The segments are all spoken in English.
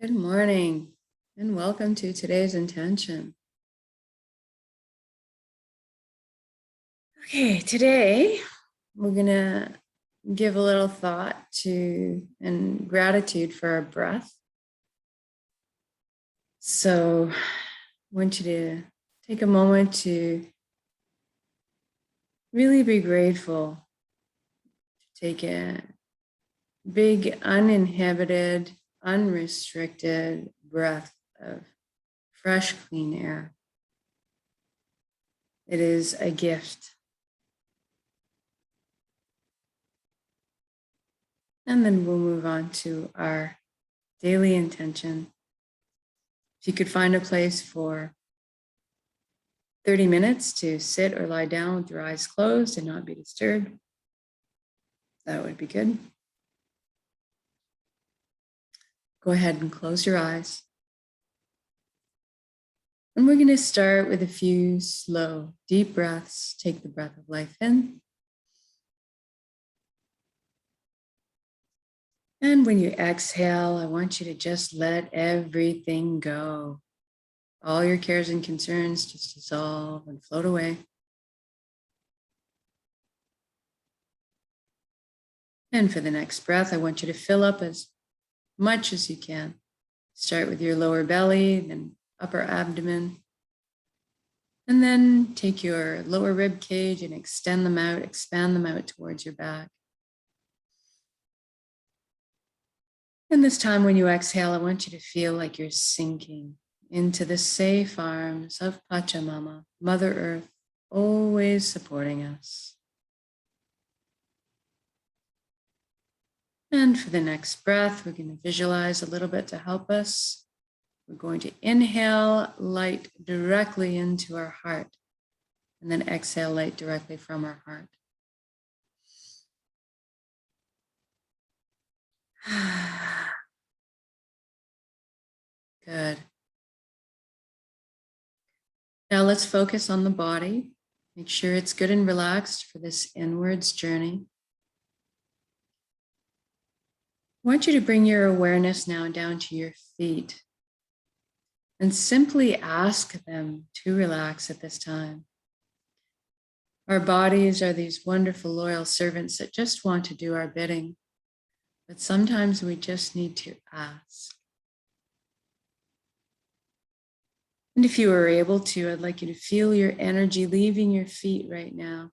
Good morning and welcome to today's intention. Okay, today we're going to give a little thought to and gratitude for our breath. So I want you to take a moment to really be grateful, to take a big, uninhibited, unrestricted breath of fresh, clean air. It is a gift. And then we'll move on to our daily intention. If you could find a place for 30 minutes to sit or lie down with your eyes closed and not be disturbed, that would be good. Go ahead and close your eyes. And we're going to start with a few slow, deep breaths. Take the breath of life in. And when you exhale, I want you to just let everything go. All your cares and concerns just dissolve and float away. And for the next breath, I want you to fill up as much as you can. Start with your lower belly, then upper abdomen. And then take your lower rib cage and extend them out, expand them out towards your back. And this time when you exhale, I want you to feel like you're sinking into the safe arms of Pachamama, Mother Earth, always supporting us. And for the next breath, we're going to visualize a little bit to help us. We're going to inhale light directly into our heart, and then exhale light directly from our heart. Good. Now let's focus on the body. Make sure it's good and relaxed for this inwards journey. I want you to bring your awareness now down to your feet and simply ask them to relax at this time. Our bodies are these wonderful, loyal servants that just want to do our bidding, but sometimes we just need to ask. And if you are able to, I'd like you to feel your energy leaving your feet right now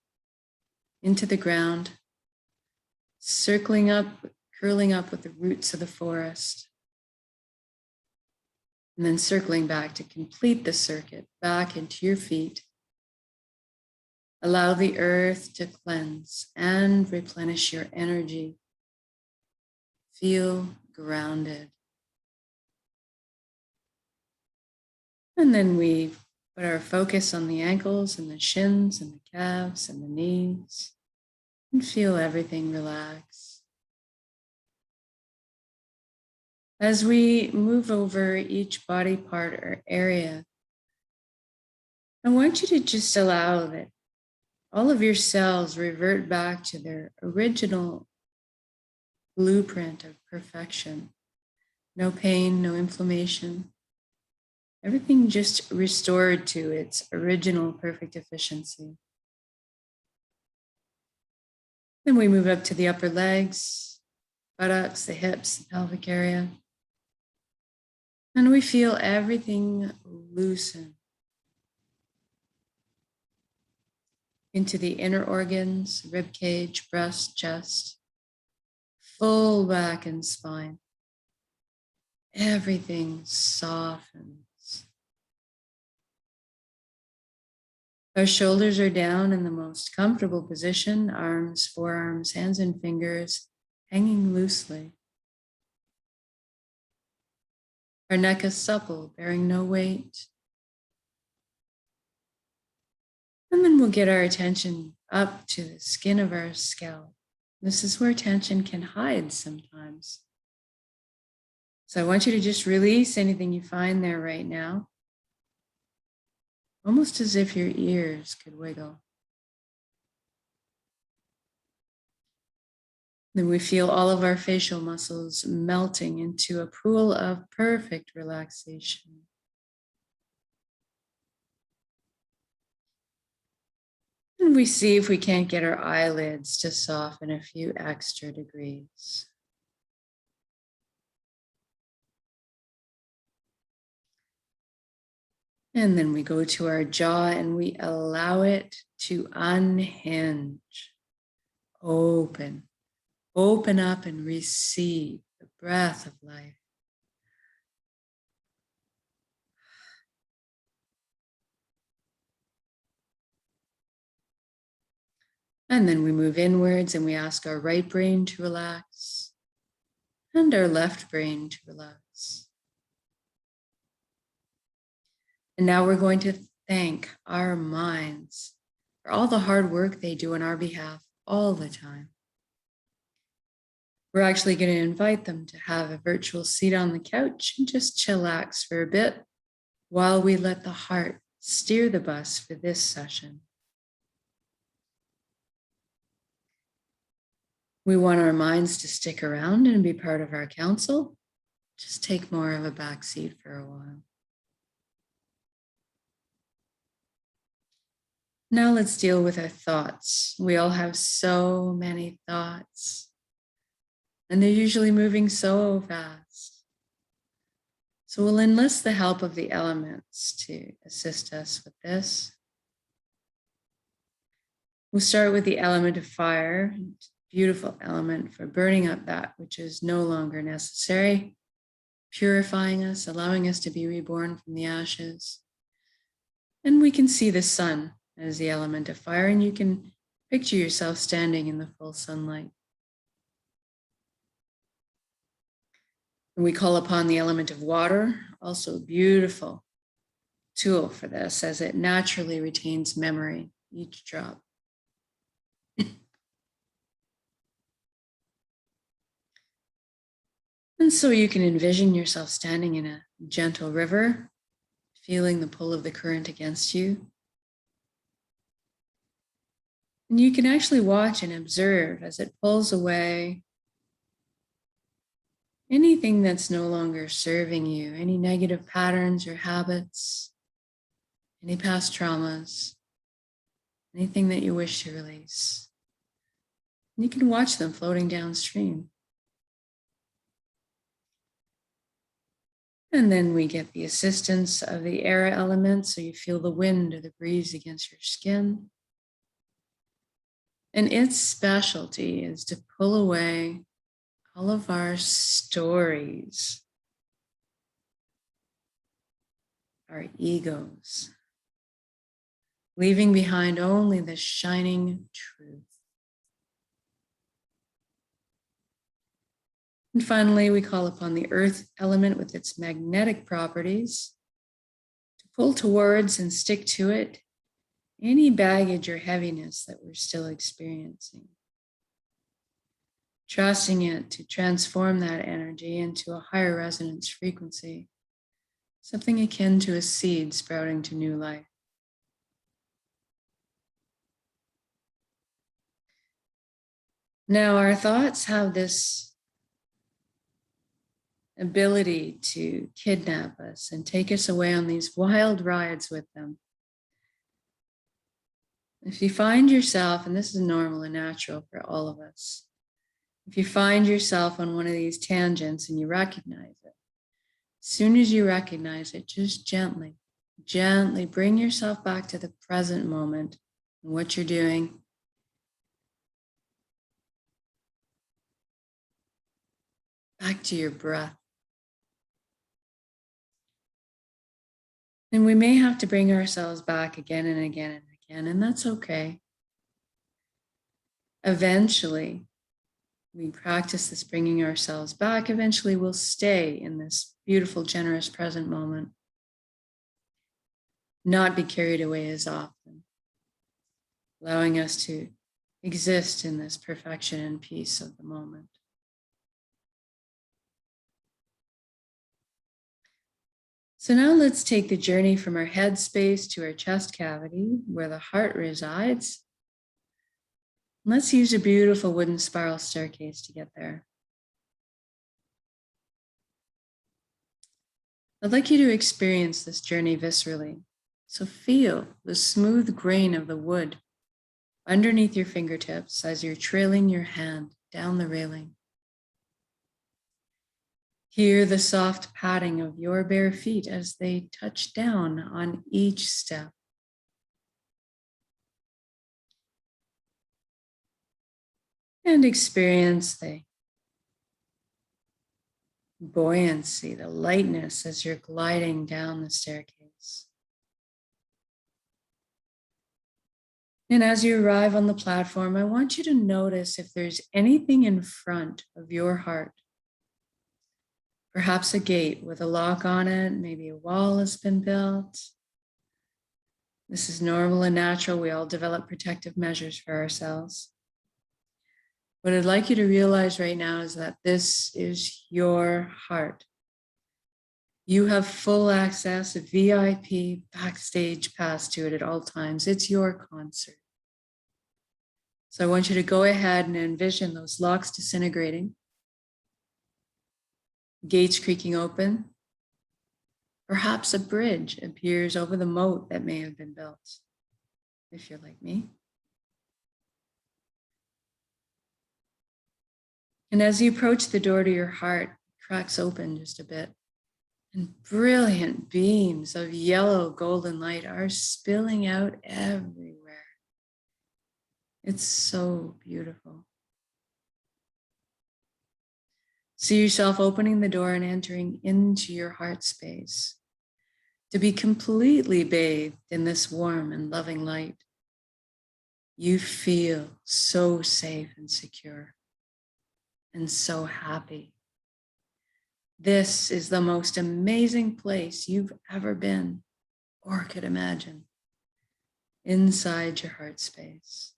into the ground, circling up, curling up with the roots of the forest, and then circling back to complete the circuit back into your feet. Allow the earth to cleanse and replenish your energy. Feel grounded. And then we put our focus on the ankles and the shins and the calves and the knees and feel everything relax. As we move over each body part or area, I want you to just allow that all of your cells revert back to their original blueprint of perfection. No pain, no inflammation. Everything just restored to its original perfect efficiency. Then we move up to the upper legs, buttocks, the hips, the pelvic area. And we feel everything loosen into the inner organs, rib cage, breast, chest, full back and spine. Everything softens. Our shoulders are down in the most comfortable position, arms, forearms, hands, and fingers hanging loosely. Our neck is supple, bearing no weight. And then we'll get our attention up to the skin of our scalp. This is where tension can hide sometimes. So I want you to just release anything you find there right now, almost as if your ears could wiggle. Then we feel all of our facial muscles melting into a pool of perfect relaxation. And we see if we can't get our eyelids to soften a few extra degrees. And then we go to our jaw and we allow it to unhinge, open up and receive the breath of life. And then we move inwards and we ask our right brain to relax and our left brain to relax. And now we're going to thank our minds for all the hard work they do on our behalf all the time. We're actually going to invite them to have a virtual seat on the couch and just chillax for a bit while we let the heart steer the bus for this session. We want our minds to stick around and be part of our council. Just take more of a back seat for a while. Now let's deal with our thoughts. We all have so many thoughts, and they're usually moving so fast. So we'll enlist the help of the elements to assist us with this. We'll start with the element of fire, beautiful element for burning up that which is no longer necessary, purifying us, allowing us to be reborn from the ashes. And we can see the sun as the element of fire, and you can picture yourself standing in the full sunlight. And we call upon the element of water, also a beautiful tool for this, as it naturally retains memory, each drop. And so you can envision yourself standing in a gentle river, feeling the pull of the current against you. And you can actually watch and observe as it pulls away anything that's no longer serving you, any negative patterns or habits, any past traumas, anything that you wish to release. And you can watch them floating downstream. And then we get the assistance of the air element, so you feel the wind or the breeze against your skin. And its specialty is to pull away all of our stories, our egos, leaving behind only the shining truth. And finally, we call upon the earth element with its magnetic properties to pull towards and stick to it any baggage or heaviness that we're still experiencing. Trusting it to transform that energy into a higher resonance frequency, something akin to a seed sprouting to new life. Now, our thoughts have this ability to kidnap us and take us away on these wild rides with them. If you find yourself, and this is normal and natural for all of us, if you find yourself on one of these tangents and you recognize it, as soon as you recognize it, just gently bring yourself back to the present moment and what you're doing. Back to your breath. And we may have to bring ourselves back again and again and again, and that's okay. Eventually, we practice this bringing ourselves back. Eventually, we'll stay in this beautiful, generous present moment, not be carried away as often, allowing us to exist in this perfection and peace of the moment. So now let's take the journey from our head space to our chest cavity, where the heart resides. Let's use a beautiful wooden spiral staircase to get there. I'd like you to experience this journey viscerally. So feel the smooth grain of the wood underneath your fingertips as you're trailing your hand down the railing. Hear the soft padding of your bare feet as they touch down on each step. And experience the buoyancy, the lightness as you're gliding down the staircase. And as you arrive on the platform, I want you to notice if there's anything in front of your heart. Perhaps a gate with a lock on it, maybe a wall has been built. This is normal and natural. We all develop protective measures for ourselves. What I'd like you to realize right now is that this is your heart. You have full access, a VIP backstage pass to it at all times. It's your concert. So I want you to go ahead and envision those locks disintegrating, gates creaking open. Perhaps a bridge appears over the moat that may have been built, if you're like me. And as you approach the door to your heart, it cracks open just a bit. And brilliant beams of yellow golden light are spilling out everywhere. It's so beautiful. See yourself opening the door and entering into your heart space to be completely bathed in this warm and loving light. You feel so safe and secure and so happy. This is the most amazing place you've ever been or could imagine, inside your heart space.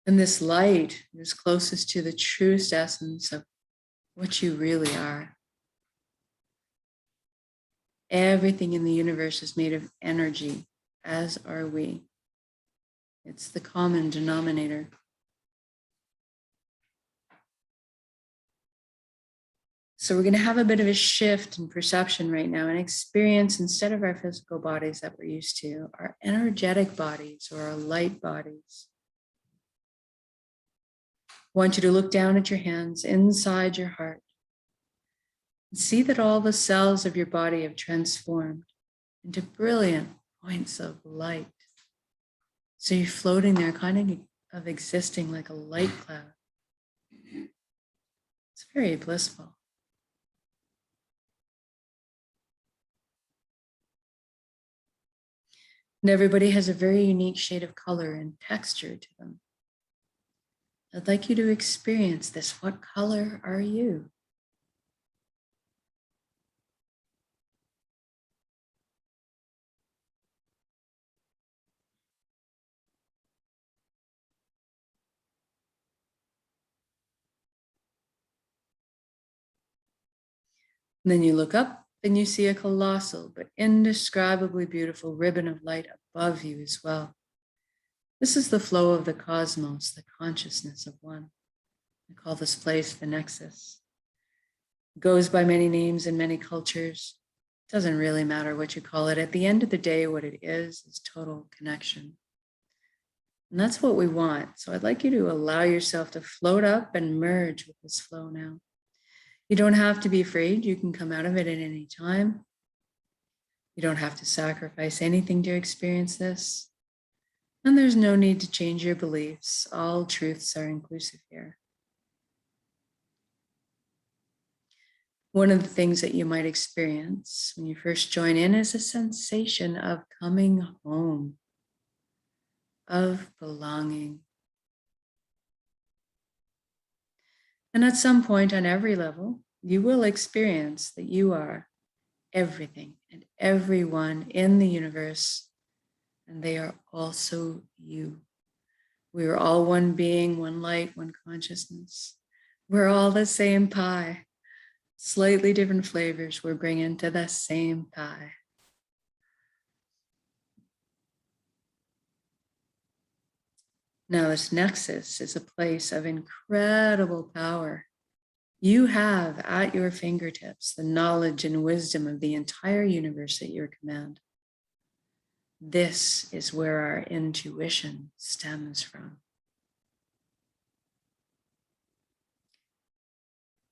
And this light is closest to the truest essence of what you really are. Everything in the universe is made of energy, as are we. It's the common denominator. So we're going to have a bit of a shift in perception right now and experience, instead of our physical bodies that we're used to, our energetic bodies or our light bodies. I want you to look down at your hands inside your heart and see that all the cells of your body have transformed into brilliant points of light. So you're floating there, kind of existing like a light cloud. It's very blissful. And everybody has a very unique shade of color and texture to them. I'd like you to experience this. What color are you? And then you look up and you see a colossal but indescribably beautiful ribbon of light above you as well. This is the flow of the cosmos, the consciousness of one. I call this place the Nexus. It goes by many names in many cultures. It doesn't really matter what you call it. At the end of the day, what it is total connection. And that's what we want. So I'd like you to allow yourself to float up and merge with this flow now. You don't have to be afraid. You can come out of it at any time. You don't have to sacrifice anything to experience this. And there's no need to change your beliefs. All truths are inclusive here. One of the things that you might experience when you first join in is a sensation of coming home, of belonging. And at some point on every level, you will experience that you are everything and everyone in the universe, and they are also you. We are all one being, one light, one consciousness. We're all the same pie. Slightly different flavors we're bringing to the same pie. Now, this nexus is a place of incredible power. You have at your fingertips the knowledge and wisdom of the entire universe at your command. This is where our intuition stems from.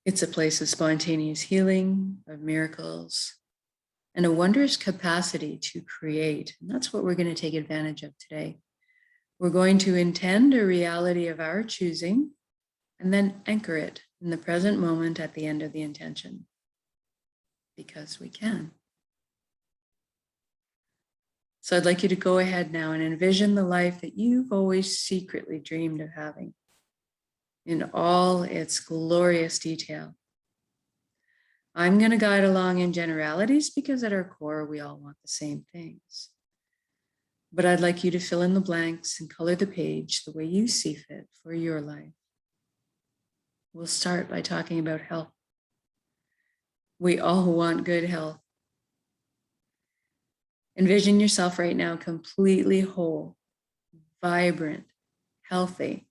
It's a place of spontaneous healing, of miracles, and a wondrous capacity to create. And that's what we're going to take advantage of today. We're going to intend a reality of our choosing and then anchor it in the present moment at the end of the intention, because we can. So I'd like you to go ahead now and envision the life that you've always secretly dreamed of having in all its glorious detail. I'm going to guide along in generalities because at our core, we all want the same things. But I'd like you to fill in the blanks and color the page the way you see fit for your life. We'll start by talking about health. We all want good health. Envision yourself right now completely whole, vibrant, healthy,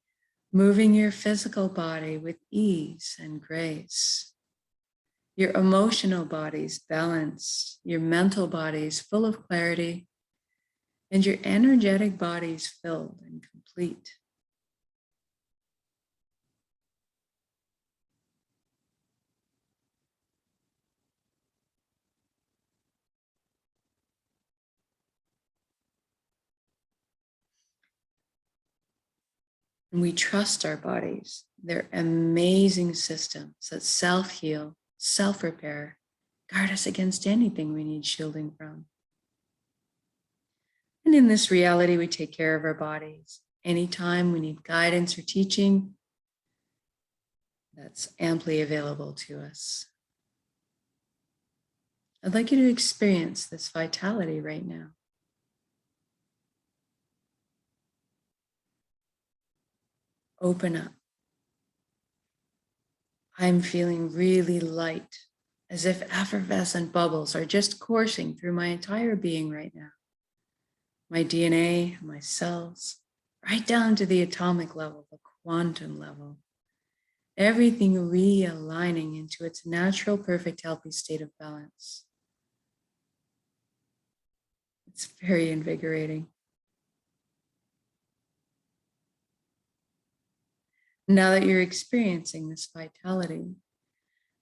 moving your physical body with ease and grace. Your emotional body's balanced, your mental body's full of clarity, and your energetic body's filled and complete. And we trust our bodies. They're amazing systems that self-heal, self-repair, guard us against anything we need shielding from. And in this reality, we take care of our bodies. Anytime we need guidance or teaching, that's amply available to us. I'd like you to experience this vitality right now. Open up. I'm feeling really light, as if effervescent bubbles are just coursing through my entire being right now. My DNA, my cells, right down to the atomic level, the quantum level. Everything realigning into its natural, perfect, healthy state of balance. It's very invigorating. Now that you're experiencing this vitality,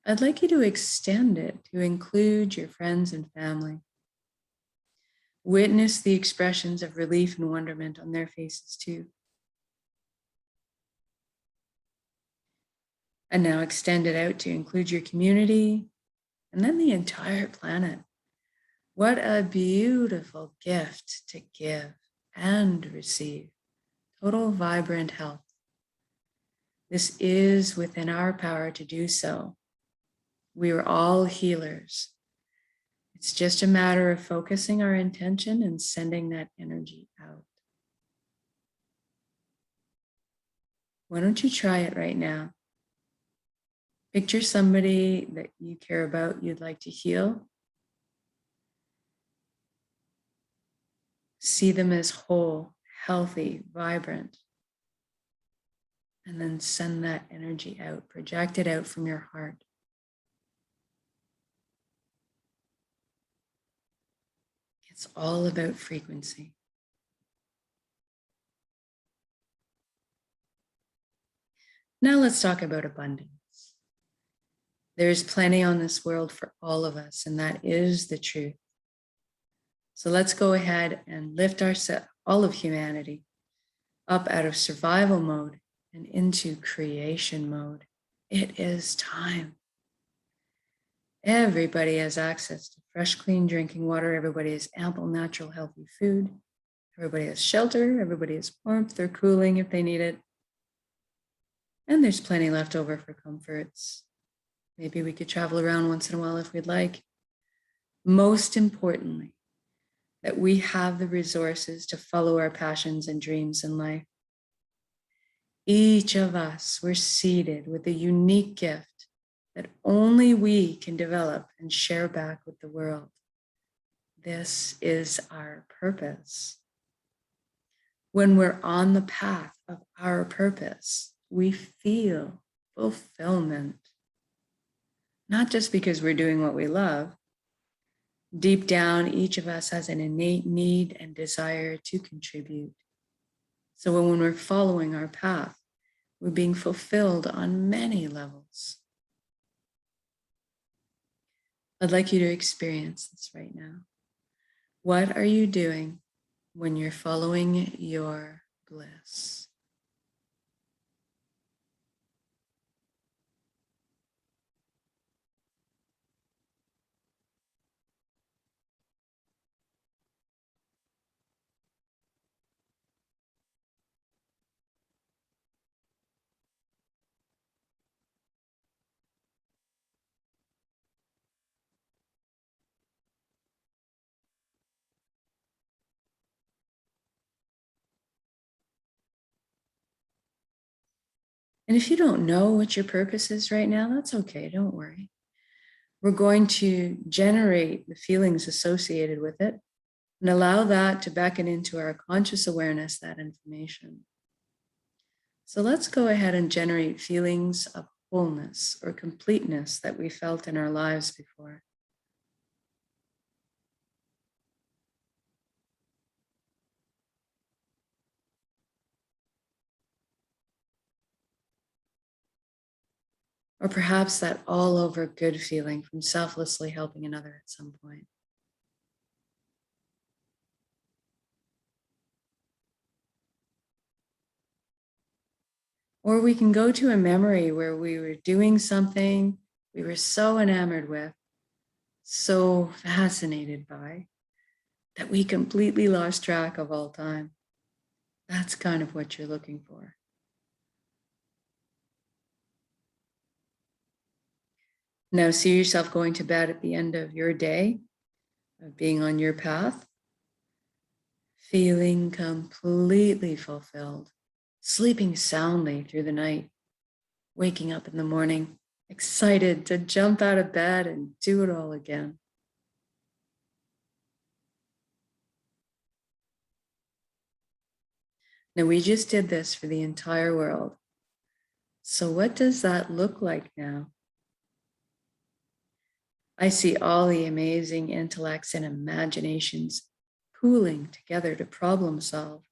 I'd like you to extend it to include your friends and family. Witness the expressions of relief and wonderment on their faces too. And now extend it out to include your community and then the entire planet. What a beautiful gift to give and receive. Total vibrant health. This is within our power to do so. We are all healers. It's just a matter of focusing our intention and sending that energy out. Why don't you try it right now? Picture somebody that you care about, you'd like to heal. See them as whole, healthy, vibrant. And then send that energy out, project it out from your heart. It's all about frequency. Now let's talk about abundance. There's plenty on this world for all of us, and that is the truth. So let's go ahead and lift all of humanity up out of survival mode and into creation mode. It is time. Everybody has access to fresh, clean drinking water. Everybody has ample, natural, healthy food. Everybody has shelter. Everybody has warmth or cooling if they need it. And there's plenty left over for comforts. Maybe we could travel around once in a while if we'd like. Most importantly, that we have the resources to follow our passions and dreams in life. Each of us, we're seated with a unique gift that only we can develop and share back with the world. This is our purpose. When we're on the path of our purpose, we feel fulfillment. Not just because we're doing what we love. Deep down, each of us has an innate need and desire to contribute. So when we're following our path, we're being fulfilled on many levels. I'd like you to experience this right now. What are you doing when you're following your bliss? And if you don't know what your purpose is right now, that's okay, don't worry. We're going to generate the feelings associated with it and allow that to beckon into our conscious awareness, that information. So let's go ahead and generate feelings of wholeness or completeness that we felt in our lives before. Or perhaps that all over good feeling from selflessly helping another at some point. Or we can go to a memory where we were doing something we were so enamored with, so fascinated by, that we completely lost track of all time. That's kind of what you're looking for. Now see yourself going to bed at the end of your day, of being on your path, feeling completely fulfilled, sleeping soundly through the night, waking up in the morning, excited to jump out of bed and do it all again. Now, we just did this for the entire world. So what does that look like now? I see all the amazing intellects and imaginations pooling together to problem solve.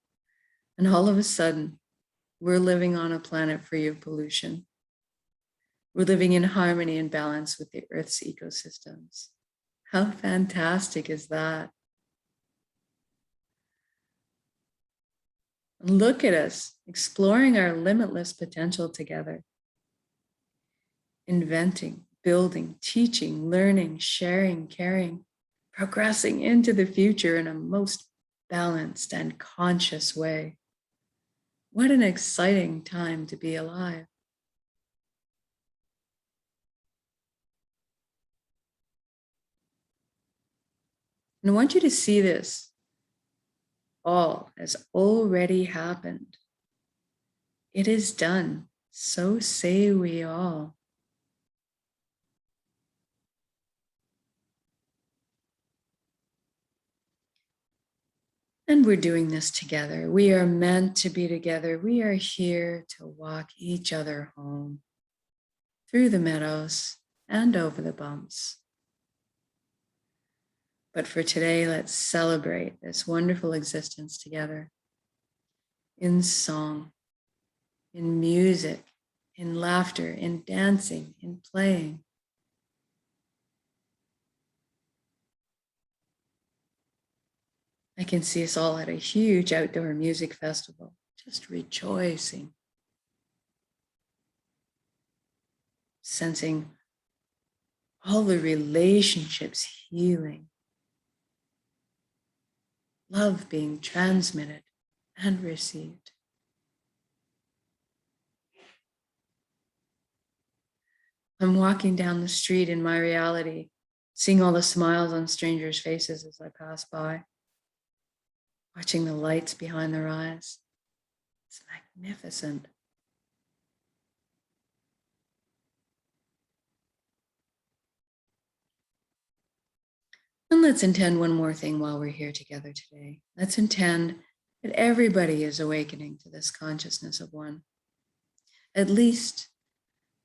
And all of a sudden, we're living on a planet free of pollution. We're living in harmony and balance with the Earth's ecosystems. How fantastic is that? Look at us exploring our limitless potential together, inventing, building, teaching, learning, sharing, caring, progressing into the future in a most balanced and conscious way. What an exciting time to be alive. And I want you to see this all has already happened. It is done. So say we all. And we're doing this together. We are meant to be together. We are here to walk each other home through the meadows and over the bumps. But for today, let's celebrate this wonderful existence together in song, in music, in laughter, in dancing, in playing. I can see us all at a huge outdoor music festival, just rejoicing, sensing all the relationships healing, love being transmitted and received. I'm walking down the street in my reality, seeing all the smiles on strangers' faces as I pass by, watching the lights behind their eyes. It's magnificent. And let's intend one more thing while we're here together today. Let's intend that everybody is awakening to this consciousness of one. At least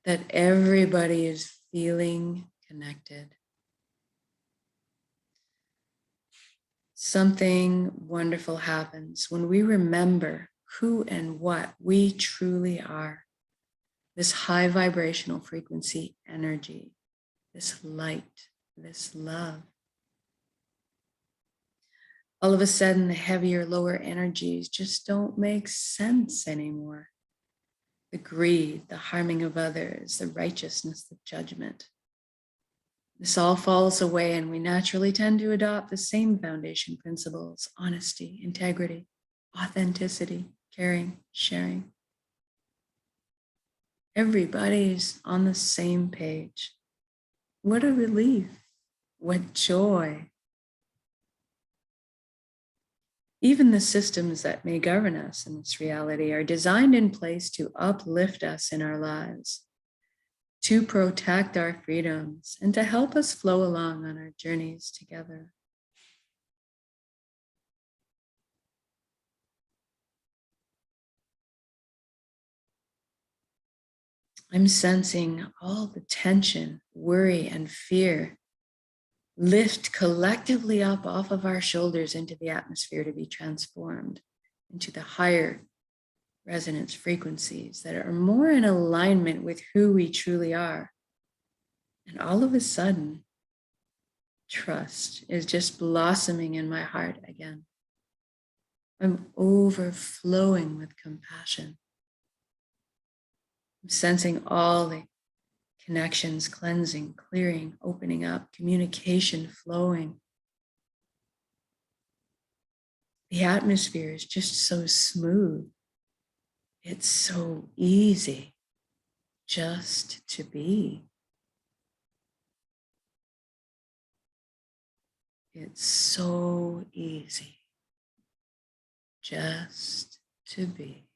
that everybody is feeling connected. Something wonderful happens when we remember who and what we truly are. This high vibrational frequency energy, this light, this love. All of a sudden, the heavier, lower energies just don't make sense anymore. The greed, the harming of others, the righteousness, the judgment. This all falls away, and we naturally tend to adopt the same foundation principles: honesty, integrity, authenticity, caring, sharing. Everybody's on the same page. What a relief. What joy. Even the systems that may govern us in this reality are designed in place to uplift us in our lives, to protect our freedoms, and to help us flow along on our journeys together. I'm sensing all the tension, worry, and fear lift collectively up off of our shoulders into the atmosphere to be transformed into the higher resonance frequencies that are more in alignment with who we truly are. And all of a sudden, trust is just blossoming in my heart again. I'm overflowing with compassion. I'm sensing all the connections cleansing, clearing, opening up, communication flowing. The atmosphere is just so smooth. It's so easy just to be. It's so easy just to be.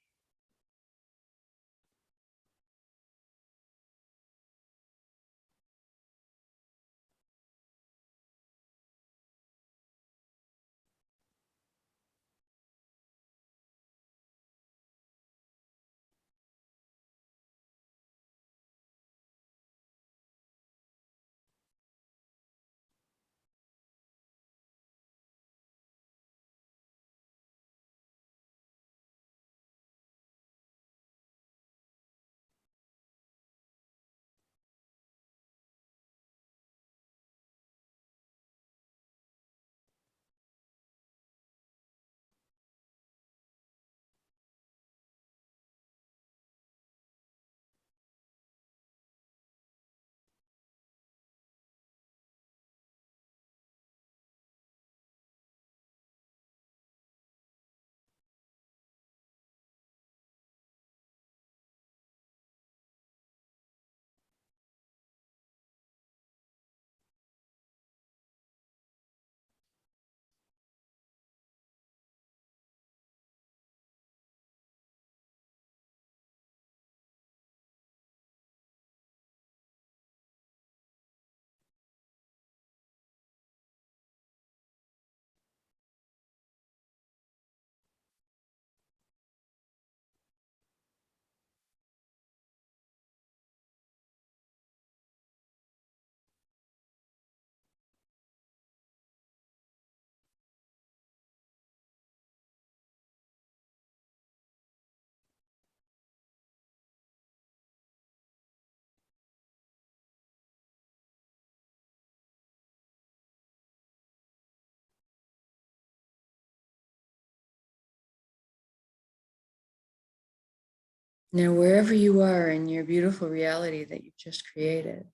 Now, wherever you are in your beautiful reality that you've just created,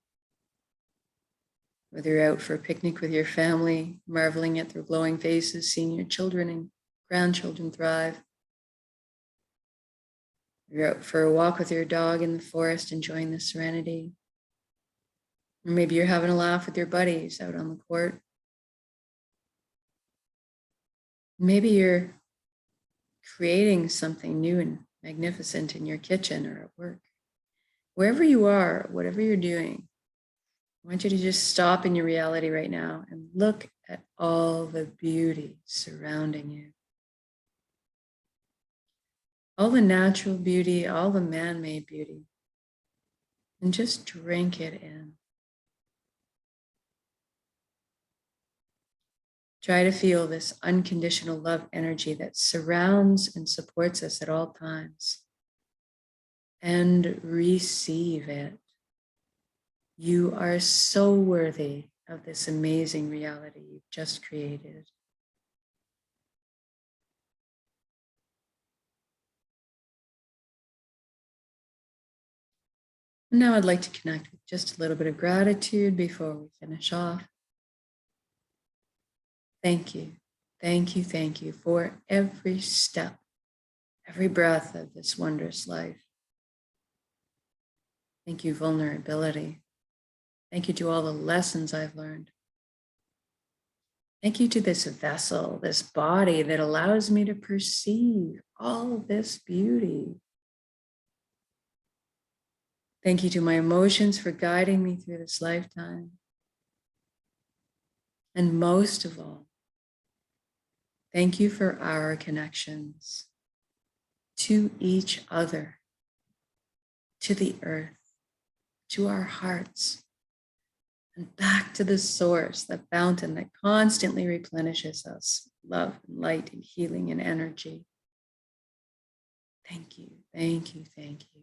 whether you're out for a picnic with your family, marveling at their glowing faces, seeing your children and grandchildren thrive, you're out for a walk with your dog in the forest, enjoying the serenity, or maybe you're having a laugh with your buddies out on the court. Maybe you're creating something new and magnificent in your kitchen or at work. Wherever you are, whatever you're doing, I want you to just stop in your reality right now and look all the beauty surrounding you. All the natural beauty, all the man-made beauty. And just drink it in. Try to feel this unconditional love energy that surrounds and supports us at all times. And receive it. You are so worthy of this amazing reality you've just created. Now I'd like to connect with just a little bit of gratitude before we finish off. Thank you, thank you, thank you for every step, every breath of this wondrous life. Thank you, vulnerability. Thank you to all the lessons I've learned. Thank you to this vessel, this body that allows me to perceive all this beauty. Thank you to my emotions for guiding me through this lifetime. And most of all, thank you for our connections to each other, to the earth, to our hearts, and back to the source, the fountain that constantly replenishes us, love and light and healing and energy. Thank you, thank you, thank you.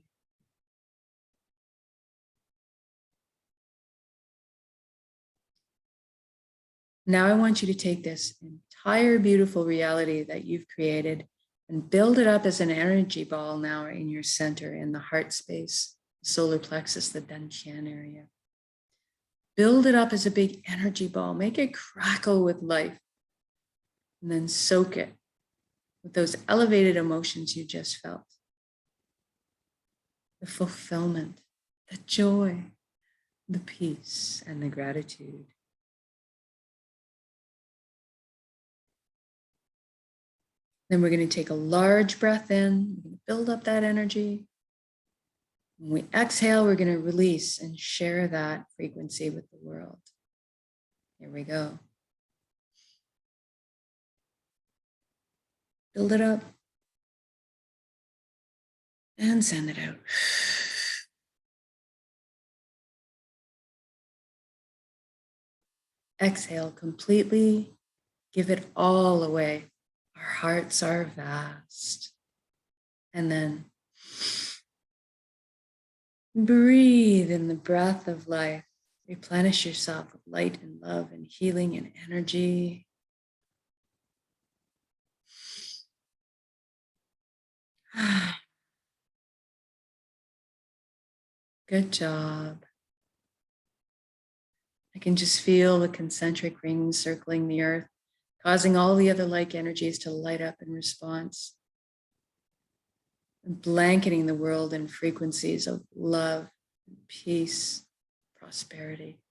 Now I want you to take this entire beautiful reality that you've created and build it up as an energy ball now in your center, in the heart space, the solar plexus, the Dantian area. Build it up as a big energy ball. Make it crackle with life. And then soak it with those elevated emotions you just felt. The fulfillment, the joy, the peace, and the gratitude. Then we're going to take a large breath in. We're going to build up that energy. When we exhale, we're going to release and share that frequency with the world. Here we go. Build it up and send it out. Exhale completely. Give it all away. Our hearts are vast. And then breathe in the breath of life. Replenish yourself with light and love and healing and energy. Good job. I can just feel the concentric rings circling the earth, causing all the other like energies to light up in response, and blanketing the world in frequencies of love, peace, prosperity.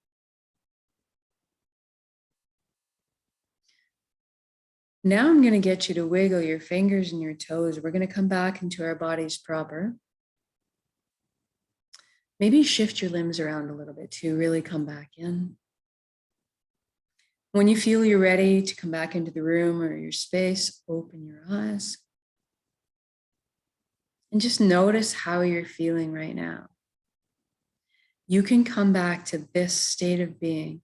Now I'm going to get you to wiggle your fingers and your toes. We're going to come back into our bodies proper. Maybe shift your limbs around a little bit to really come back in. When you feel you're ready to come back into the room or your space, open your eyes. And just notice how you're feeling right now. You can come back to this state of being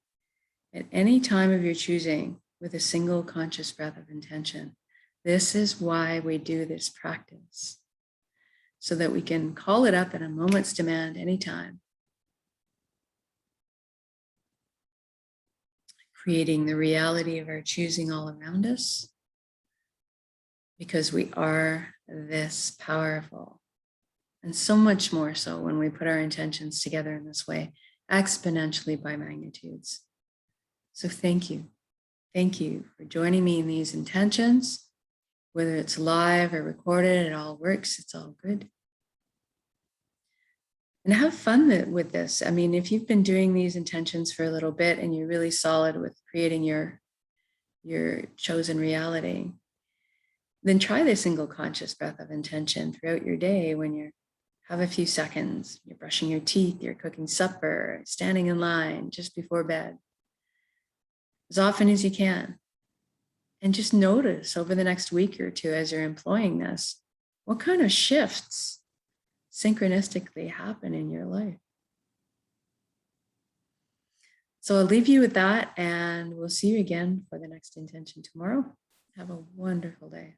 at any time of your choosing with a single conscious breath of intention. This is why we do this practice, so that we can call it up at a moment's demand anytime, creating the reality of our choosing all around us, because we are this powerful. And so much more so when we put our intentions together in this way, exponentially by magnitudes. So thank you. Thank you for joining me in these intentions. Whether it's live or recorded, it all works. It's all good. And have fun with this. I mean, if you've been doing these intentions for a little bit and you're really solid with creating your chosen reality, then try the single conscious breath of intention throughout your day when you have a few seconds, you're brushing your teeth, you're cooking supper, standing in line just before bed. as often as you can. And just notice over the next week or two as you're employing this, what kind of shifts synchronistically happen in your life. So I'll leave you with that, and we'll see you again for the next intention tomorrow. Have a wonderful day.